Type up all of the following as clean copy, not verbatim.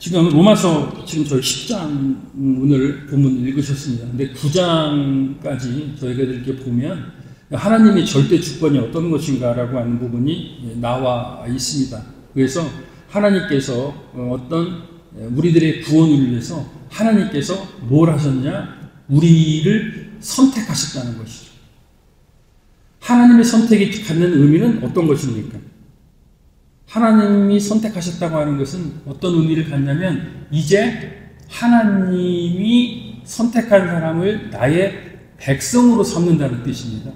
지금 로마서 지금 저희 10장 오늘 본문 읽으셨습니다. 근데 9장까지 저희가 이렇게 보면 하나님의 절대 주권이 어떤 것인가라고 하는 부분이 나와 있습니다. 그래서 하나님께서 어떤 우리들의 구원을 위해서 하나님께서 뭘 하셨냐? 우리를 선택하셨다는 것이죠. 하나님의 선택이 갖는 의미는 어떤 것입니까? 하나님이 선택하셨다고 하는 것은 어떤 의미를 갖냐면 이제 하나님이 선택한 사람을 나의 백성으로 삼는다는 뜻입니다.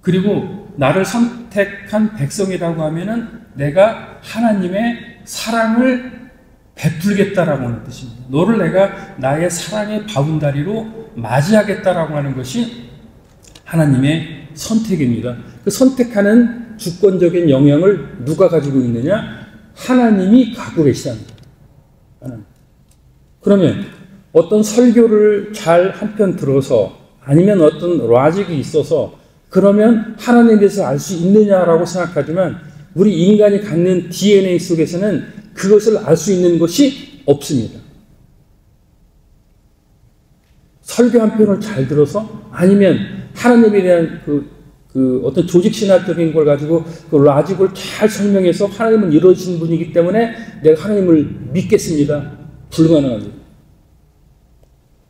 그리고 나를 선택한 백성이라고 하면은 내가 하나님의 사랑을 베풀겠다라고 하는 뜻입니다. 너를 내가 나의 사랑의 바운다리로 맞이하겠다라고 하는 것이 하나님의 선택입니다. 그 선택하는 주권적인 영향을 누가 가지고 있느냐? 하나님이 갖고 계시다는 거예요. 그러면 어떤 설교를 잘 한편 들어서 아니면 어떤 로직이 있어서 그러면 하나님에 대해서 알 수 있느냐라고 생각하지만 우리 인간이 갖는 DNA 속에서는 그것을 알 수 있는 것이 없습니다. 설교 한 편을 잘 들어서 아니면 하나님에 대한 어떤 조직신학적인 걸 가지고 그 로직을 잘 설명해서 하나님은 이러신 분이기 때문에 내가 하나님을 믿겠습니다. 불가능합니다.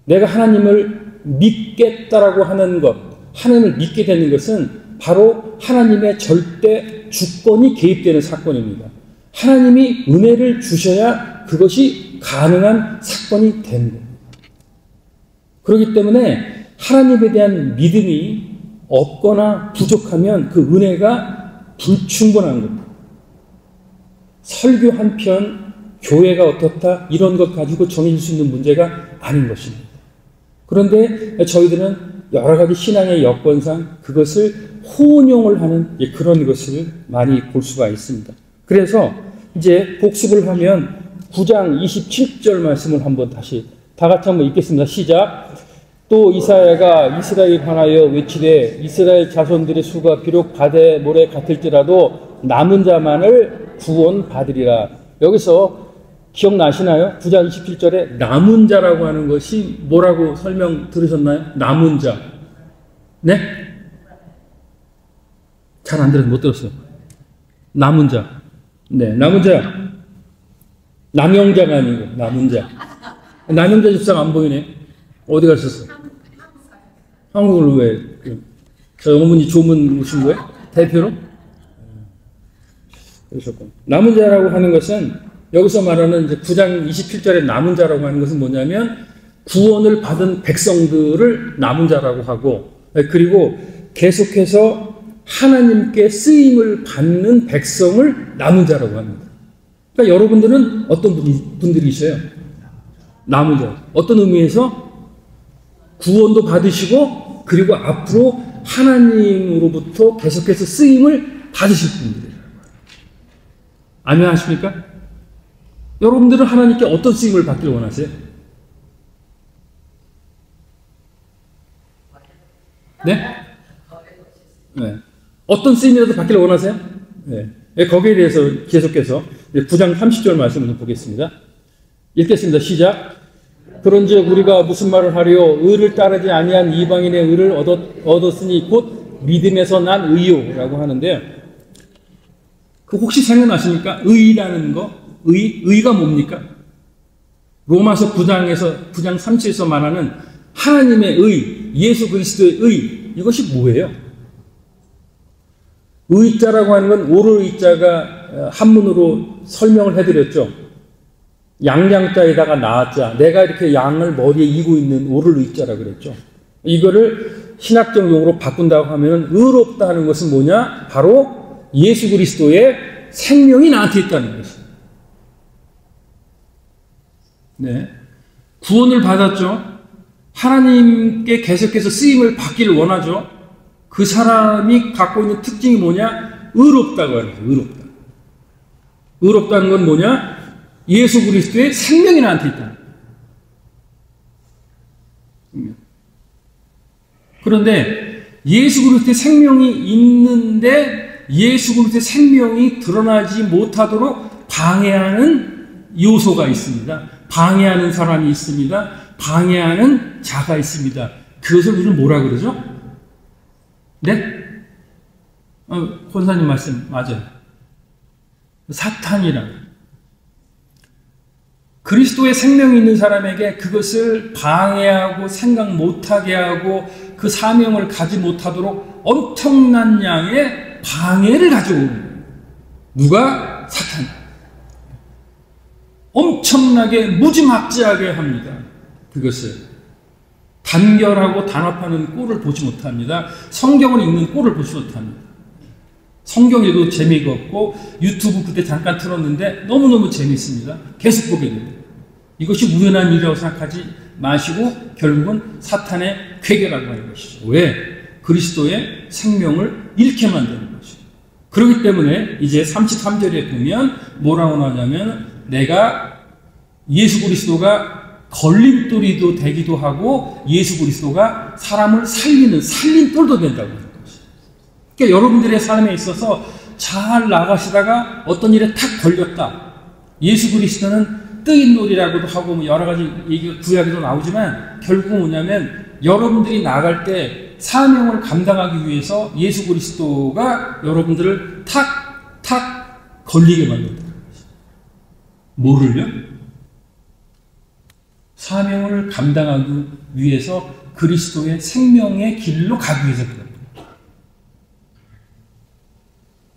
내가 하나님을 믿겠다라고 하는 것, 하나님을 믿게 되는 것은 바로 하나님의 절대 주권이 개입되는 사건입니다. 하나님이 은혜를 주셔야 그것이 가능한 사건이 되는 겁니다. 그렇기 때문에 하나님에 대한 믿음이 없거나 부족하면 그 은혜가 불충분한 겁니다. 설교 한 편, 교회가 어떻다 이런 것 가지고 정해질 수 있는 문제가 아닌 것입니다. 그런데 저희들은 여러 가지 신앙의 여건상 그것을 혼용을 하는 그런 것을 많이 볼 수가 있습니다. 그래서 이제 복습을 하면 9장 27절 말씀을 한번 다시 다 같이 한번 읽겠습니다. 시작. 또 이사야가 이스라엘에 관하여 외치되 이스라엘 자손들의 수가 비록 바다 모래 같을지라도 남은 자만을 구원받으리라. 여기서 기억나시나요? 9장 27절에 남은 자라고 하는 것이 뭐라고 설명 들으셨나요? 남은 자. 네? 잘 안 들어서 못 들었어요. 남은 자. 네, 남은 자. 남영자가 아니고 남은 자. 남영자 집사가 안 보이네. 어디 가셨어? 한국으로 왜? 저 어머니 조문 오신 거예요? 대표로? 그러셨군. 남은 자라고 하는 것은 여기서 말하는 이제 9장 27절의 남은 자라고 하는 것은 뭐냐면 구원을 받은 백성들을 남은 자라고 하고 그리고 계속해서 하나님께 쓰임을 받는 백성을 남은 자라고 합니다. 그러니까 여러분들은 어떤 분들이세요? 남은 자. 어떤 의미에서 구원도 받으시고 그리고 앞으로 하나님으로부터 계속해서 쓰임을 받으실 분들이에요. 아멘 하십니까? 여러분들은 하나님께 어떤 쓰임을 받기를 원하세요? 네? 네. 어떤 쓰임이라도 받기를 원하세요? 네. 거기에 대해서 계속해서 9장 30절 말씀을 좀 보겠습니다. 읽겠습니다. 시작. 그런즉 우리가 무슨 말을 하리요? 의를 따르지 아니한 이방인의 의를 얻었으니 곧 믿음에서 난 의요라고 하는데요. 그 혹시 생각나십니까? 의라는 거? 의가 뭡니까? 로마서 9장 30에서 말하는 하나님의 의, 예수 그리스도의 의, 이것이 뭐예요? 의자라고 하는 건 오를 의자가 한문으로 설명을 해드렸죠. 양양자에다가 나자, 내가 이렇게 양을 머리에 이고 있는 오를 의자라고 그랬죠. 이거를 신학적 용어로 바꾼다고 하면 의롭다 하는 것은 뭐냐? 바로 예수 그리스도의 생명이 나한테 있다는 것입니다. 네. 구원을 받았죠. 하나님께 계속해서 쓰임을 받기를 원하죠. 그 사람이 갖고 있는 특징이 뭐냐? 의롭다고 하는 거예요. 의롭다. 의롭다는 건 뭐냐? 예수 그리스도의 생명이 나한테 있다. 그런데 예수 그리스도의 생명이 있는데 예수 그리스도의 생명이 드러나지 못하도록 방해하는 요소가 있습니다. 방해하는 사람이 있습니다. 방해하는 자가 있습니다. 그것을 우리는 뭐라 그러죠? 네? 권사님 말씀 맞아요. 사탄이라. 그리스도의 생명이 있는 사람에게 그것을 방해하고 생각 못하게 하고 그 사명을 가지 못하도록 엄청난 양의 방해를 가져오는 거예요. 누가? 사탄. 엄청나게 무지막지하게 합니다. 그것을 단결하고 단합하는 꼴을 보지 못합니다. 성경을 읽는 꼴을 보지 못합니다. 성경 읽어도 재미가 없고 유튜브 그때 잠깐 틀었는데 너무너무 재미있습니다. 계속 보게 됩니다. 이것이 우연한 일이라고 생각하지 마시고 결국은 사탄의 쾌계라고 하는 것이죠. 왜? 그리스도의 생명을 잃게 만드는 것이죠. 그렇기 때문에 이제 33절에 보면 뭐라고 나오냐면 내가 예수 그리스도가 걸림돌이도 되기도 하고 예수 그리스도가 사람을 살림돌도 된다고 하는 것이죠. 그러니까 여러분들의 삶에 있어서 잘 나가시다가 어떤 일에 탁 걸렸다. 예수 그리스도는 뜨인놀이라고도 하고 뭐 여러 가지 얘기가 구약에도 나오지만 결국은 뭐냐면 여러분들이 나갈 때 사명을 감당하기 위해서 예수 그리스도가 여러분들을 탁 걸리게 만든다. 뭐를요? 사명을 감당하기 위해서 그리스도의 생명의 길로 가기 위해서 그럽니다.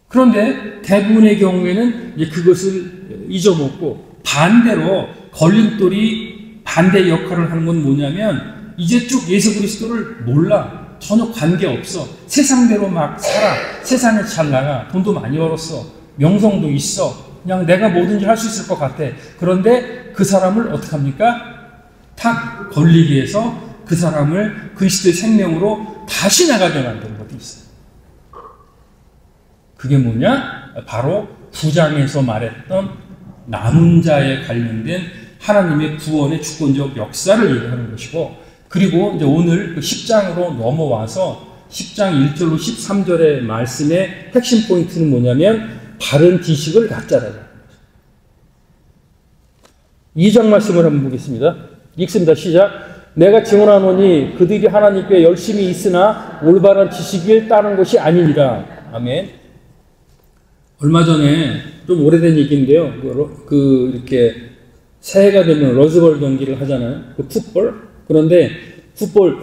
그런데 대부분의 경우에는 이제 그것을 잊어먹고 반대로 걸림돌이 반대 역할을 하는 건 뭐냐면 이제 쭉 예수 그리스도를 몰라. 전혀 관계없어. 세상대로 막 살아. 세상에 잘 나가. 돈도 많이 벌었어. 명성도 있어. 그냥 내가 뭐든지 할 수 있을 것 같아. 그런데 그 사람을 어떻게 합니까? 탁 걸리기 위해서 그 사람을 그리스도의 생명으로 다시 나가게 만드는 것도 있어요. 그게 뭐냐? 바로 9장에서 말했던 남은 자에 관련된 하나님의 구원의 주권적 역사를 얘기하는 것이고, 그리고 이제 오늘 그 10장으로 넘어와서 10장 1절로 13절의 말씀의 핵심 포인트는 뭐냐면 바른 지식을 갖자라는 거죠. 2장 말씀을 한번 보겠습니다. 읽습니다. 시작. 내가 증언하노니 그들이 하나님께 열심히 있으나 올바른 지식을 따른 것이 아니니라. 아멘. 얼마 전에 좀 오래된 얘기인데요. 이렇게 새해가 되면 러즈볼 경기를 하잖아요. 그 풋볼. 그런데 풋볼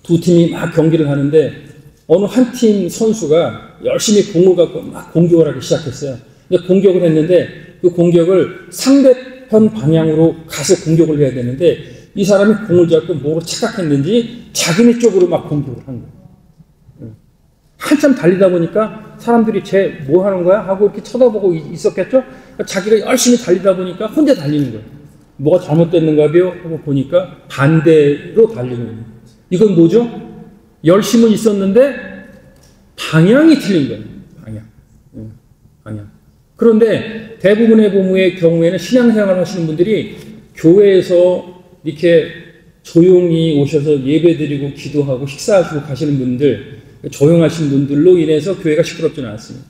두 팀이 막 경기를 하는데 어느 한 팀 선수가 열심히 공을 갖고 막 공격을 하기 시작했어요. 근데 공격을 했는데 그 공격을 상대편 방향으로 가서 공격을 해야 되는데 이 사람이 공을 잡고 뭐로 착각했는지 자기네 쪽으로 막 공격을 한 거예요. 한참 달리다 보니까 사람들이 쟤 뭐 하는 거야? 하고 이렇게 쳐다보고 있었겠죠? 자기가 열심히 달리다 보니까 혼자 달리는 거예요. 뭐가 잘못됐는가요? 하고 보니까 반대로 달리는 거예요. 이건 뭐죠? 열심은 있었는데 방향이 틀린 거예요. 방향. 그런데 대부분의 경우에는 신앙생활 하시는 분들이 교회에서 이렇게 조용히 오셔서 예배드리고 기도하고 식사하시고 가시는 분들, 조용하신 분들로 인해서 교회가 시끄럽지는 않습니다.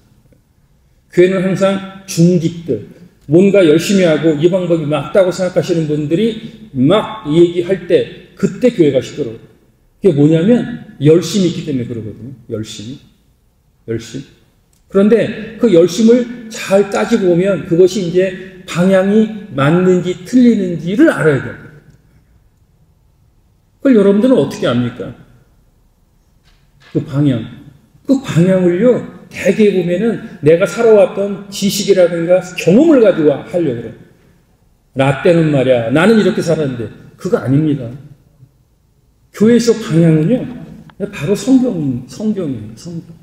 교회는 항상 중직들, 뭔가 열심히 하고 이 방법이 맞다고 생각하시는 분들이 막 얘기할 때 그때 교회가 시끄러워요. 그게 뭐냐면 열심이 있기 때문에 그러거든요. 열심. 그런데 그 열심을 잘 따지고 보면 그것이 이제 방향이 맞는지 틀리는지를 알아야 돼요. 그걸 여러분들은 어떻게 압니까? 그 방향을요, 대개 보면은 내가 살아왔던 지식이라든가 경험을 가지고 하려고 그래. 나 때는 말이야, 나는 이렇게 살았는데, 그거 아닙니다. 교회에서 방향은요, 바로 성경이에요, 성경.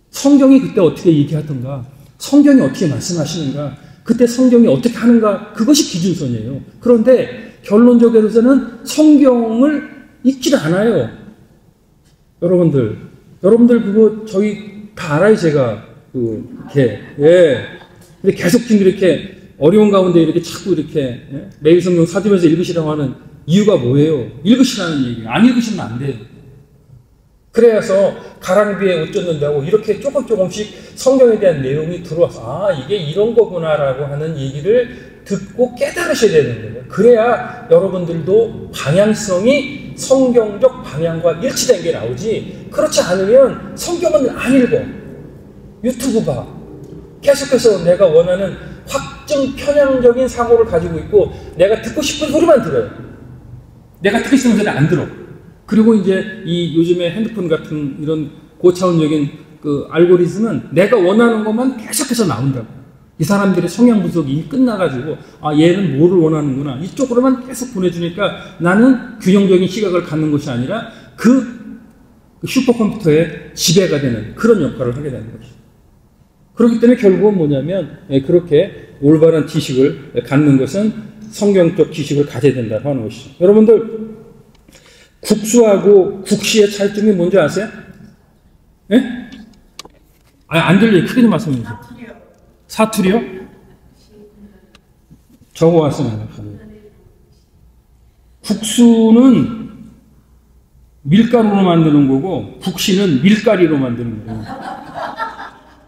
성경이 그때 어떻게 얘기하던가, 성경이 어떻게 말씀하시는가, 그때 성경이 어떻게 하는가, 그것이 기준선이에요. 그런데 결론적으로서는 성경을 읽질 않아요. 여러분들 그거 저희 다 알아요, 제가. 이렇게. 예. 근데 계속 지금 이렇게 어려운 가운데 이렇게 자꾸 이렇게, 예? 매일 성경 사주면서 읽으시라고 하는 이유가 뭐예요? 읽으시라는 얘기예요. 안 읽으시면 안 돼요. 그래서 가랑비에 옷 젖는다고 이렇게 조금씩 성경에 대한 내용이 들어와서 아 이게 이런 거구나라고 하는 얘기를 듣고 깨달으셔야 되는 거예요. 그래야 여러분들도 방향성이 성경적 방향과 일치된 게 나오지, 그렇지 않으면 성경은 안 읽어. 유튜브 봐. 계속해서 내가 원하는 확증 편향적인 사고를 가지고 있고 내가 듣고 싶은 소리만 들어요. 내가 듣고 싶은 소리 안 들어. 그리고 이제 이 요즘에 핸드폰 같은 이런 고차원적인 그 알고리즘은 내가 원하는 것만 계속해서 나온다고. 이 사람들의 성향 분석이 이미 끝나가지고 아 얘는 뭐를 원하는구나 이쪽으로만 계속 보내주니까 나는 균형적인 시각을 갖는 것이 아니라 그 슈퍼컴퓨터의 지배가 되는 그런 역할을 하게 되는 거죠. 그렇기 때문에 결국은 뭐냐면 그렇게 올바른 지식을 갖는 것은 성경적 지식을 가져야 된다고 하는 것이죠. 여러분들 국수하고 국시의 차이점이 뭔지 아세요? 예? 안 들려요. 크게 좀 말씀해 주세요. 사투리요? 적어왔습니다. 국수는 밀가루로 만드는 거고 국시는 밀가리로 만드는 거예요.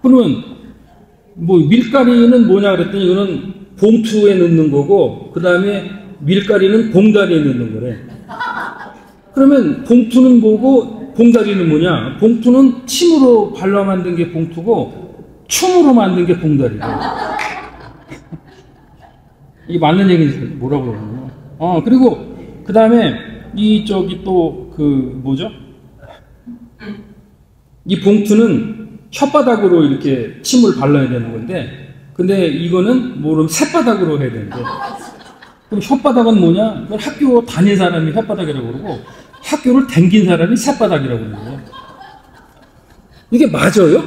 그러면 뭐 밀가리는 뭐냐 그랬더니 이거는 봉투에 넣는 거고 그 다음에 밀가리는 봉다리에 넣는 거래. 그러면 봉투는 뭐고 봉다리는 뭐냐? 봉투는 침으로 발라 만든 게 봉투고 춤으로 만든 게 봉다리고. 이게 맞는 얘기인지 뭐라고 그러냐? 그리고 그 다음에 이 저기 또 그 뭐죠? 이 봉투는 혓바닥으로 이렇게 침을 발라야 되는 건데, 근데 이거는 뭐를 새바닥으로 해야 되는데, 그럼 혓바닥은 뭐냐? 그걸 학교 다닌 사람이 혓바닥이라고 그러고, 학교를 댕긴 사람이 새바닥이라고 그러는 거예요. 이게 맞아요?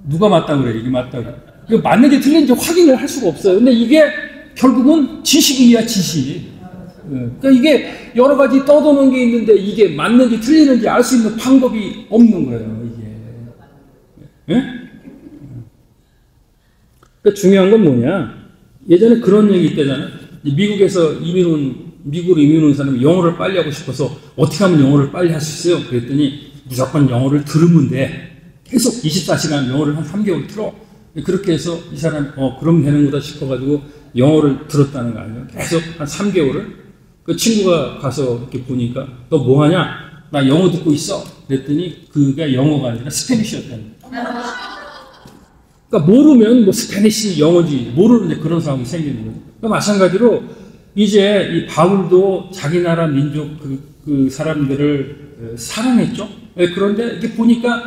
누가 맞다고 그래? 이게 맞다고. 이거 맞는지 틀린지 확인을 할 수가 없어요. 근데 이게 결국은 지식이야, 지식. 그러니까 이게 여러 가지 떠도는 게 있는데 이게 맞는지 틀리는지 알 수 있는 방법이 없는 거예요, 이게. 예? 그러니까 중요한 건 뭐냐? 예전에 그런 얘기 있다잖아요. 미국으로 이민 온 사람이 영어를 빨리 하고 싶어서 어떻게 하면 영어를 빨리 할 수 있어요? 그랬더니 무조건 영어를 들으면 돼. 계속 24시간 영어를 한 3개월 틀어. 그렇게 해서 이 사람 그럼 되는 거다 싶어가지고 영어를 들었다는 거 아니에요? 계속 한 3개월을. 그 친구가 가서 이렇게 보니까 너 뭐 하냐? 나 영어 듣고 있어. 그랬더니 그가 영어가 아니라 스페니쉬였다는 거예요. 그러니까 모르면 뭐 스페니쉬 영어지 모르는데 그런 상황이 생기는 거예요. 그러니까 마찬가지로 이제 이 바울도 자기 나라 민족 그 사람들을 사랑했죠. 그런데 이렇게 보니까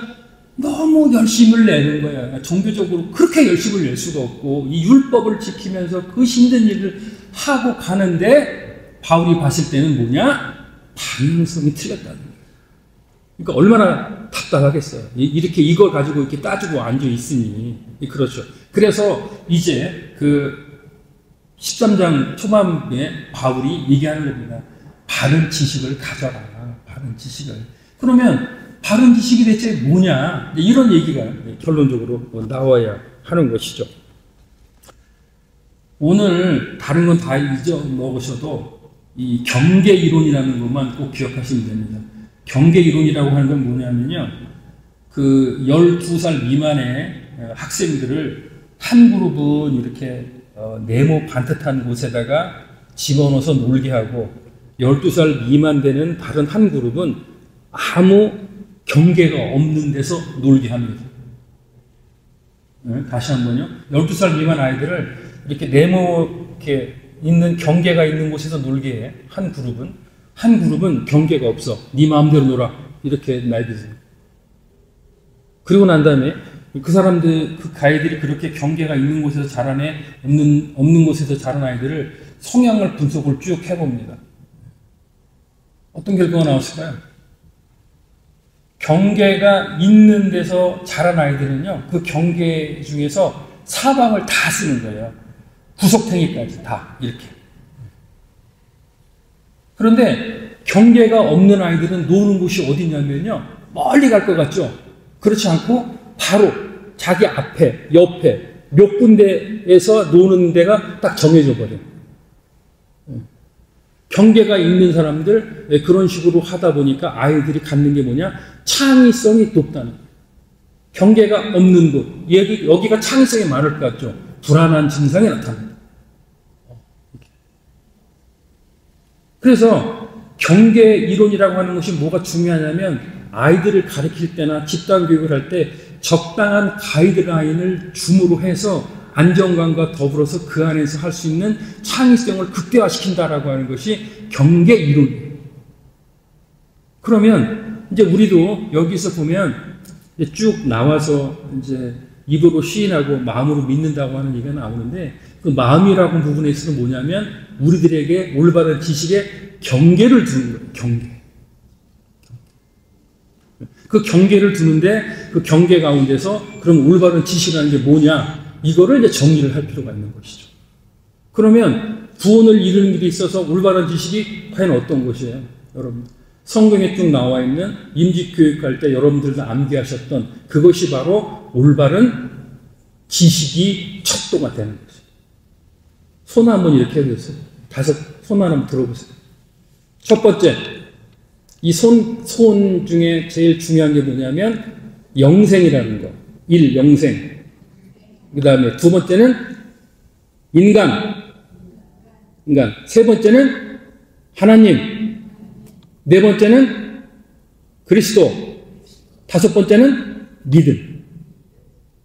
너무 열심을 내는 거야. 종교적으로 그렇게 열심을 낼 수가 없고 이 율법을 지키면서 그 힘든 일을 하고 가는데 바울이 봤을 때는 뭐냐? 방향성이 틀렸다는 거예요. 그러니까 얼마나 답답하겠어요. 이렇게 이걸 가지고 이렇게 따지고 앉아 있으니. 그렇죠. 그래서 이제 그 13장 초반에 바울이 얘기하는 겁니다. 바른 지식을 가져라. 바른 지식을. 그러면 바른 지식이 대체 뭐냐? 이런 얘기가 결론적으로 나와야 하는 것이죠. 오늘 다른 건 다 잊어먹으셔도 이 경계 이론이라는 것만 꼭 기억하시면 됩니다. 경계 이론이라고 하는 건 뭐냐면요. 그 12살 미만의 학생들을 한 그룹은 이렇게 네모 반듯한 곳에다가 집어넣어서 놀게 하고 12살 미만 되는 다른 한 그룹은 아무 경계가 없는 데서 놀게 합니다. 다시 한번요. 12살 미만 아이들을 이렇게 네모게 있는 경계가 있는 곳에서 놀게 해. 한 그룹은 경계가 없어. 네 마음대로 놀아. 이렇게 놔두세요. 그리고 난 다음에 그 사람들, 그 아이들이 그렇게 경계가 있는 곳에서 자란 애, 없는 곳에서 자란 아이들을 성향을 분석을 쭉 해봅니다. 어떤 결과가 나왔을까요? 경계가 있는 데서 자란 아이들은요, 그 경계 중에서 사방을 다 쓰는 거예요. 구석탱이까지 다 이렇게. 그런데 경계가 없는 아이들은 노는 곳이 어디냐면요, 멀리 갈 것 같죠? 그렇지 않고 바로 자기 앞에, 옆에 몇 군데에서 노는 데가 딱 정해져 버려요. 경계가 있는 사람들 그런 식으로 하다 보니까 아이들이 갖는 게 뭐냐? 창의성이 높다는 거예요. 경계가 없는 곳, 여기가 창의성이 많을 것 같죠? 불안한 증상이 나타납니다. 그래서 경계 이론이라고 하는 것이 뭐가 중요하냐면 아이들을 가르칠 때나 집단 교육을 할 때 적당한 가이드라인을 줌으로 해서 안정감과 더불어서 그 안에서 할 수 있는 창의성을 극대화시킨다라고 하는 것이 경계 이론이에요. 그러면 이제 우리도 여기서 보면 이제 쭉 나와서 이제 입으로 시인하고 마음으로 믿는다고 하는 얘기가 나오는데 그 마음이라고 부분에 있어서 뭐냐면 우리들에게 올바른 지식에 경계를 두는 거예요. 경계. 그 경계를 두는데 그 경계 가운데서 그럼 올바른 지식이라는 게 뭐냐? 이거를 이제 정리를 할 필요가 있는 것이죠. 그러면 구원을 이루는 일에 있어서 올바른 지식이 과연 어떤 것이에요? 여러분, 성경에 쭉 나와 있는 임직교육할 때 여러분들도 암기하셨던 그것이 바로 올바른 지식이 척도가 되는 것이에요. 손 한번 이렇게 해보세요. 손 한번 들어보세요. 첫 번째, 이 손 중에 제일 중요한 게 뭐냐면 영생이라는 거. 영생. 그 다음에 두 번째는 인간. 세 번째는 하나님. 네 번째는 그리스도. 다섯 번째는 믿음.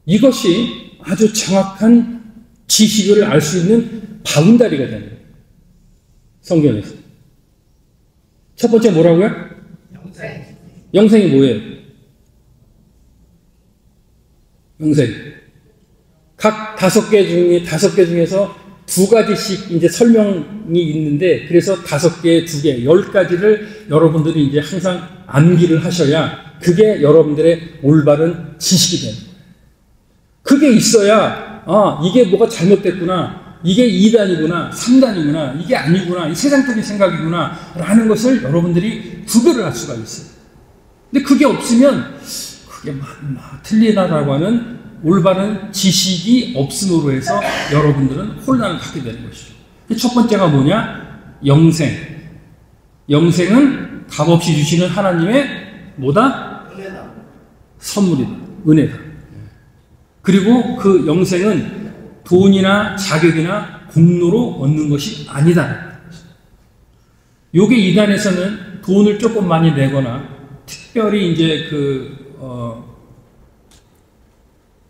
이것이 아주 정확한 지식을 알 수 있는 바운다리가 되는 거예요. 성경에서. 첫 번째 뭐라고요? 영생. 영생이 뭐예요? 영생. 각 다섯 개 중에서 두 가지씩 이제 설명이 있는데, 그래서 5개, 2개, 10가지를 여러분들이 이제 항상 암기를 하셔야 그게 여러분들의 올바른 지식이 되는 거예요. 그게 있어야, 이게 뭐가 잘못됐구나, 이게 2단이구나, 3단이구나, 이게 아니구나, 이 세상적인 생각이구나, 라는 것을 여러분들이 구별을 할 수가 있어요. 근데 그게 없으면, 그게 틀리다라고 하는 올바른 지식이 없음으로 해서 여러분들은 혼란을 갖게 되는 것이죠. 첫 번째가 뭐냐? 영생. 영생은 값없이 주시는 하나님의 뭐다? 은혜다. 선물이다. 은혜다. 그리고 그 영생은 돈이나 자격이나 공로로 얻는 것이 아니다. 요게 이단에서는 돈을 조금 많이 내거나 특별히 이제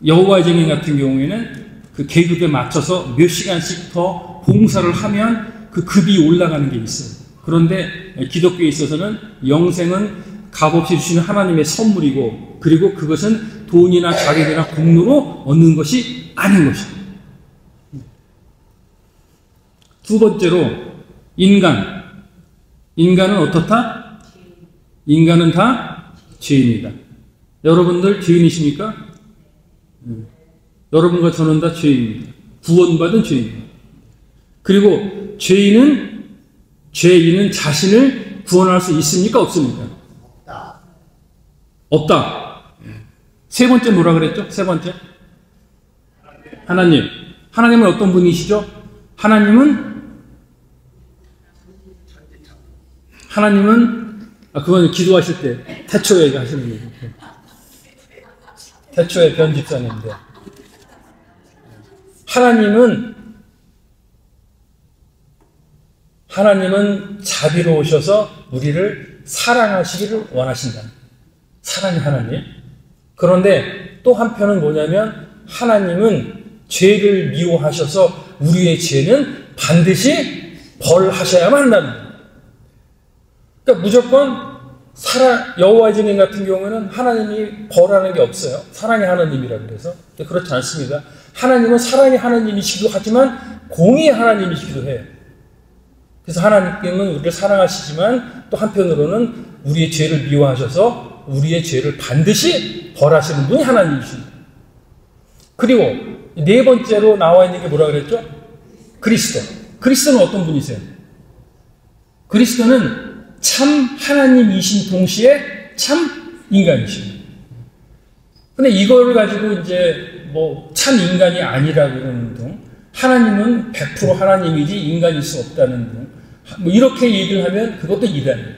여호와의 증인 같은 경우에는 그 계급에 맞춰서 몇 시간씩 더 봉사를 하면 그 급이 올라가는 게 있어요. 그런데 기독교에 있어서는 영생은 값없이 주시는 하나님의 선물이고, 그리고 그것은 돈이나 자격이나 공로로 얻는 것이 아닌 것입니다. 두 번째로 인간. 인간은 어떻다? 인간은 다 죄인이다. 여러분들 죄인이십니까? 여러분과 저는 다 죄인입니다. 구원받은 죄인입니다. 그리고 죄인은 자신을 구원할 수 있습니까? 없습니까? 없다. 세 번째 뭐라 그랬죠? 세 번째. 하나님. 하나님은 어떤 분이시죠? 하나님은 그건 기도하실 때 태초에 하시는 거예요. 태초에 변집사님인데, 하나님은 자비로우셔서 우리를 사랑하시기를 원하신다. 사랑의 하나님. 그런데 또 한편은 뭐냐면 하나님은 죄를 미워하셔서 우리의 죄는 반드시 벌하셔야만 한다는 거예요. 그러니까 무조건 여호와의 증인 같은 경우에는 하나님이 벌하는 게 없어요. 사랑의 하나님이라 그래서. 근데 그렇지 않습니다. 하나님은 사랑의 하나님이시기도 하지만 공의의 하나님이시기도 해요. 그래서 하나님께는 우리를 사랑하시지만 또 한편으로는 우리의 죄를 미워하셔서 우리의 죄를 반드시 벌하시는 분이 하나님이십니다. 그리고 네 번째로 나와 있는 게 뭐라 그랬죠? 그리스도. 그리스도는 어떤 분이세요? 그리스도는 참 하나님이신 동시에 참 인간이십니다. 근데 이거를 가지고 이제 참 인간이 아니라고 그러는 등, 하나님은 100% 하나님이지 인간일 수 없다는 등, 뭐 이렇게 얘기를 하면 그것도 이단이에요.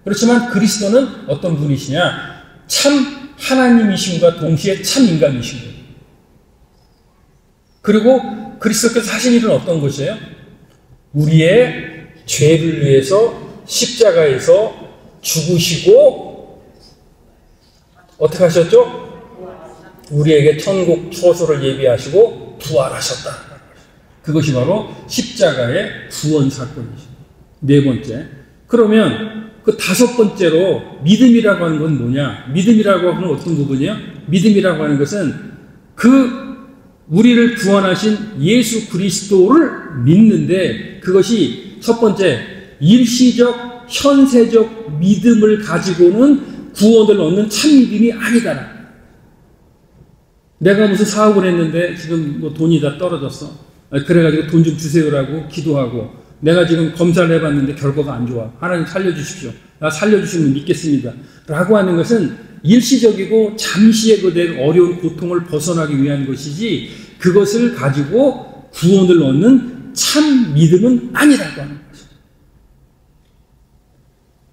그렇지만 그리스도는 어떤 분이시냐? 참 하나님이심과 동시에 참 인간이신 거예요. 그리고 그리스도께서 하신 일은 어떤 것이에요? 우리의 죄를 위해서 십자가에서 죽으시고 어떻게 하셨죠? 우리에게 천국 초소를 예비하시고 부활하셨다. 그것이 바로 십자가의 구원 사건이죠. 네 번째. 그러면 그 다섯 번째로 믿음이라고 하는 건 뭐냐? 믿음이라고 하는 어떤 부분이에요? 믿음이라고 하는 것은 우리를 구원하신 예수 그리스도를 믿는데 그것이 첫 번째 일시적 현세적 믿음을 가지고는 구원을 얻는 참 믿음이 아니다. 내가 무슨 사업을 했는데 지금 뭐 돈이 다 떨어졌어. 그래가지고 돈 좀 주세요라고 기도하고 내가 지금 검사를 해봤는데 결과가 안 좋아. 하나님 살려주십시오. 나 살려주시면 믿겠습니다. 라고 하는 것은 일시적이고 잠시의 그 어려운 고통을 벗어나기 위한 것이지 그것을 가지고 구원을 얻는 참 믿음은 아니라고 하는 거죠.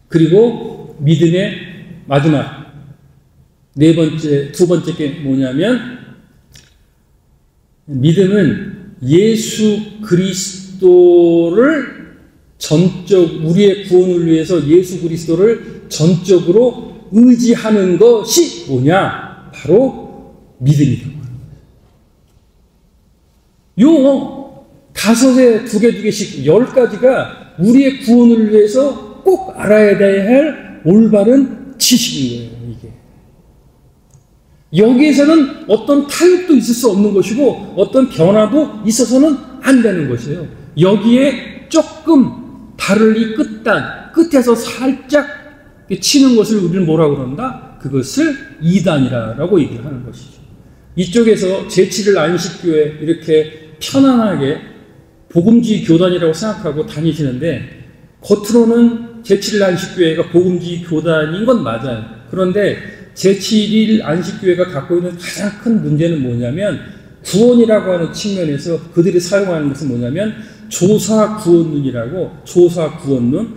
그리고 믿음의 마지막 두 번째 게 뭐냐면 믿음은 예수 그리스도를 우리의 구원을 위해서 예수 그리스도를 전적으로 의지하는 것이 뭐냐? 바로 믿음이라고 하는 거예요. 요 다섯에 두 개씩 10가지가 우리의 구원을 위해서 꼭 알아야 할 올바른 지식인 거예요. 이게. 여기에서는 어떤 타협도 있을 수 없는 것이고 어떤 변화도 있어서는 안 되는 것이에요. 여기에 조금 발을 이 끝에서 살짝 치는 것을 우리는 뭐라고 그런다? 그것을 이단이라고 얘기를 하는 것이죠. 이쪽에서 제7일 안식교회 이렇게 편안하게 복음주의 교단이라고 생각하고 다니시는데 겉으로는 제7일 안식교회가 복음주의 교단인 건 맞아요. 그런데 제7일 안식교회가 갖고 있는 가장 큰 문제는 뭐냐면 구원이라고 하는 측면에서 그들이 사용하는 것은 뭐냐면 조사구원론이라고 조사구원론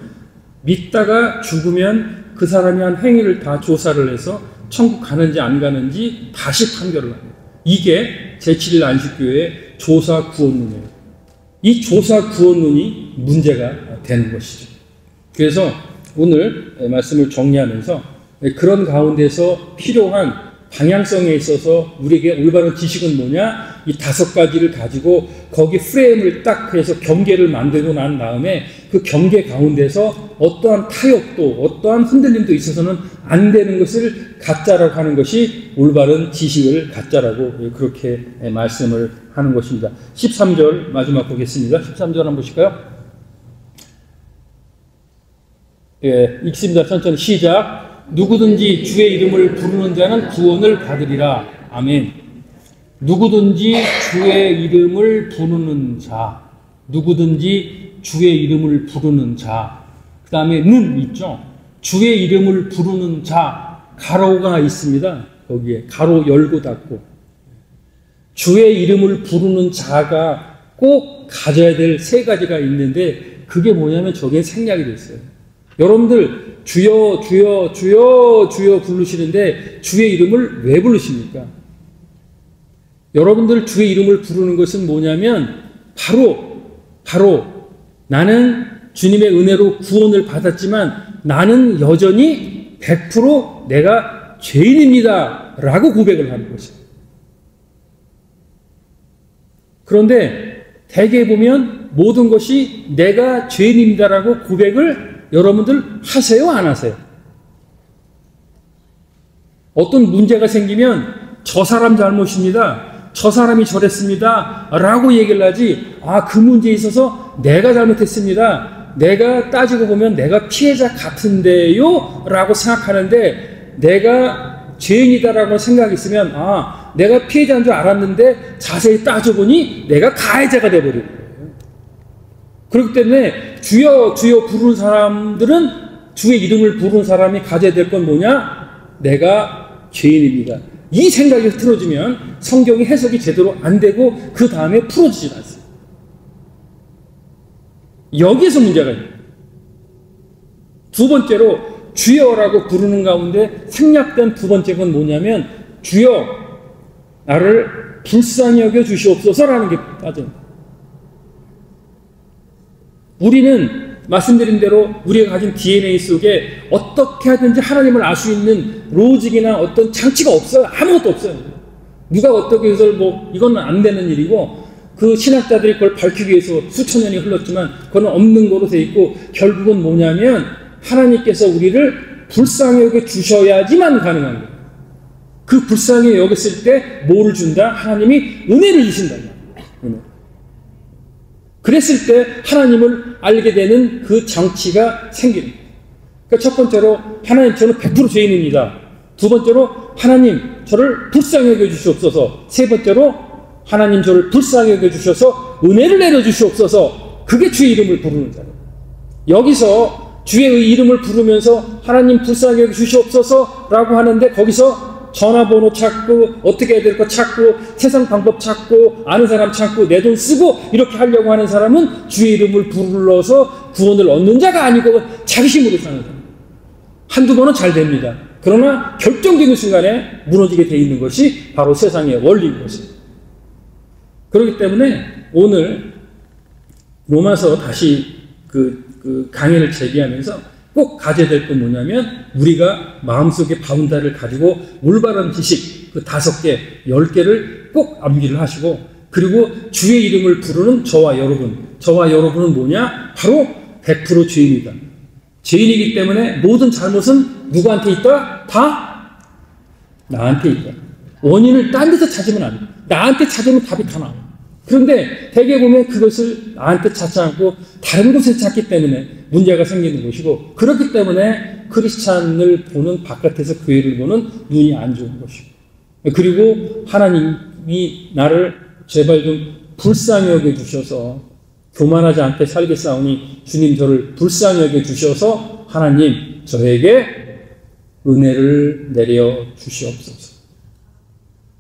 믿다가 죽으면 그 사람이 한 행위를 다 조사를 해서 천국 가는지 안 가는지 다시 판결을 합니다. 이게 제7일 안식교회의 조사구원론이에요. 이 조사구원론이 문제가 되는 것이죠. 그래서 오늘 말씀을 정리하면서 그런 가운데서 필요한 방향성에 있어서 우리에게 올바른 지식은 뭐냐? 이 5가지를 가지고 거기 프레임을 딱 해서 경계를 만들고 난 다음에 그 경계 가운데서 어떠한 타협도 어떠한 흔들림도 있어서는 안 되는 것을 갖자라고 하는 것이 올바른 지식을 갖자라고 그렇게 말씀을 하는 것입니다. 13절 마지막 보겠습니다. 13절 한번 보실까요? 예, 읽습니다. 천천히 시작. 누구든지 주의 이름을 부르는 자는 구원을 받으리라. 아멘. 누구든지 주의 이름을 부르는 자, 누구든지 주의 이름을 부르는 자, 그 다음에 는 있죠. 주의 이름을 부르는 자, 가로가 있습니다. 거기에 가로 열고 닫고. 주의 이름을 부르는 자가 꼭 가져야 될 3가지가 있는데 그게 뭐냐면 저게 생략이 됐어요. 여러분들 주여 주여 주여 주여 부르시는데 주의 이름을 왜 부르십니까? 여러분들 주의 이름을 부르는 것은 뭐냐면 바로 나는 주님의 은혜로 구원을 받았지만 나는 여전히 100% 내가 죄인입니다 라고 고백을 하는 것이에요. 그런데 대개 보면 모든 것이 내가 죄인입니다라고 고백을 여러분들 하세요? 안 하세요? 어떤 문제가 생기면 저 사람 잘못입니다. 저 사람이 저랬습니다. 라고 얘기를 하지 그 문제에 있어서 내가 잘못했습니다. 내가 따지고 보면 내가 피해자 같은데요? 라고 생각하는데 내가 죄인이다라고 생각이 있으면 내가 피해자인 줄 알았는데 자세히 따져보니 내가 가해자가 돼버리고 그렇기 때문에 주여 주여 부르는 사람들은 주의 이름을 부르는 사람이 가져야 될 건 뭐냐? 내가 죄인입니다. 이 생각이 틀어지면 성경이 해석이 제대로 안 되고 그 다음에 풀어지지 않습니다. 여기에서 문제가 있어요. 두 번째로 주여라고 부르는 가운데 생략된 두 번째 건 뭐냐면 주여 나를 불쌍히 여겨 주시옵소서라는 게 빠져요. 우리는 말씀드린 대로 우리가 가진 DNA 속에 어떻게 하든지 하나님을 알 수 있는 로직이나 어떤 장치가 없어요. 아무것도 없어요. 누가 어떻게 해서 이거는 안 되는 일이고 그 신학자들이 그걸 밝히기 위해서 수천 년이 흘렀지만 그건 없는 거로 돼 있고 결국은 뭐냐면 하나님께서 우리를 불쌍히 여겨 주셔야지만 가능한 거예요. 그 불쌍히 여겼을 때 뭐를 준다? 하나님이 은혜를 주신다. 은혜. 그랬을 때 하나님을 알게 되는 그 장치가 생기는 거예요. 그러니까 첫 번째로 하나님 저는 100% 죄인입니다. 두 번째로 하나님 저를 불쌍히 여겨주시옵소서. 세 번째로 하나님 저를 불쌍히 여겨주셔서 은혜를 내려주시옵소서. 그게 주의 이름을 부르는 자예요. 여기서 주의 이름을 부르면서 하나님 불쌍히 여겨주시옵소서 라고 하는데 거기서 전화번호 찾고 어떻게 해야 될 거 찾고 세상 방법 찾고 아는 사람 찾고 내 돈 쓰고 이렇게 하려고 하는 사람은 주의 이름을 불러서 구원을 얻는 자가 아니고 자기 힘으로 사는 사람. 한두 번은 잘 됩니다. 그러나 결정적인 순간에 무너지게 돼 있는 것이 바로 세상의 원리인 것입니다. 그렇기 때문에 오늘 로마서 다시 그 강의를 재개하면서 꼭 가져야 될 건 뭐냐면 우리가 마음속에 바운다를 가지고 올바른 지식 그 5개, 10개를 꼭 암기를 하시고 그리고 주의 이름을 부르는 저와 여러분은 뭐냐? 바로 100% 죄인이다. 죄인이기 때문에 모든 잘못은 누구한테 있다? 다 나한테 있다. 원인을 딴 데서 찾으면 안 돼. 나한테 찾으면 답이 다 나와. 그런데 대개 보면 그것을 나한테 찾지 않고 다른 곳에서 찾기 때문에 문제가 생기는 것이고 그렇기 때문에 크리스찬을 보는 바깥에서 교회를 보는 눈이 안 좋은 것이고 그리고 하나님이 나를 제발 좀 불쌍히 여겨주셔서 교만하지 않게 살겠사오니 주님 저를 불쌍히 여겨주셔서 하나님 저에게 은혜를 내려주시옵소서.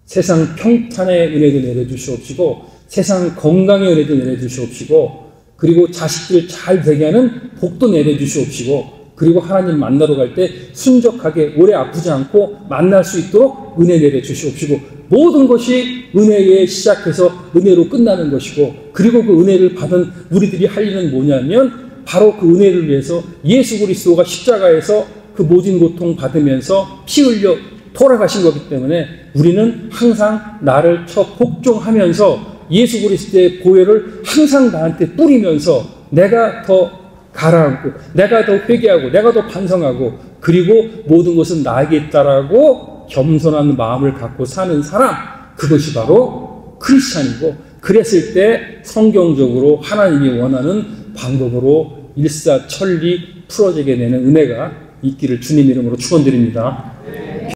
세상 평탄의 은혜도 내려주시옵시고 세상 건강의 은혜도 내려주시옵시고 그리고 자식들 잘 되게 하는 복도 내려주시옵시고 그리고 하나님 만나러 갈 때 순적하게 오래 아프지 않고 만날 수 있도록 은혜 내려주시옵시고 모든 것이 은혜에 시작해서 은혜로 끝나는 것이고 그리고 그 은혜를 받은 우리들이 할 일은 뭐냐면 바로 그 은혜를 위해서 예수 그리스도가 십자가에서 그 모진 고통 받으면서 피 흘려 돌아가신 거기 때문에 우리는 항상 나를 복종하면서 예수 그리스도의 보혈을 항상 나한테 뿌리면서 내가 더 가라앉고 내가 더 회개하고 내가 더 반성하고 그리고 모든 것은 나에게 있다라고 겸손한 마음을 갖고 사는 사람 그것이 바로 크리스찬이고 그랬을 때 성경적으로 하나님이 원하는 방법으로 일사천리 풀어지게 되는 은혜가 있기를 주님 이름으로 축원드립니다.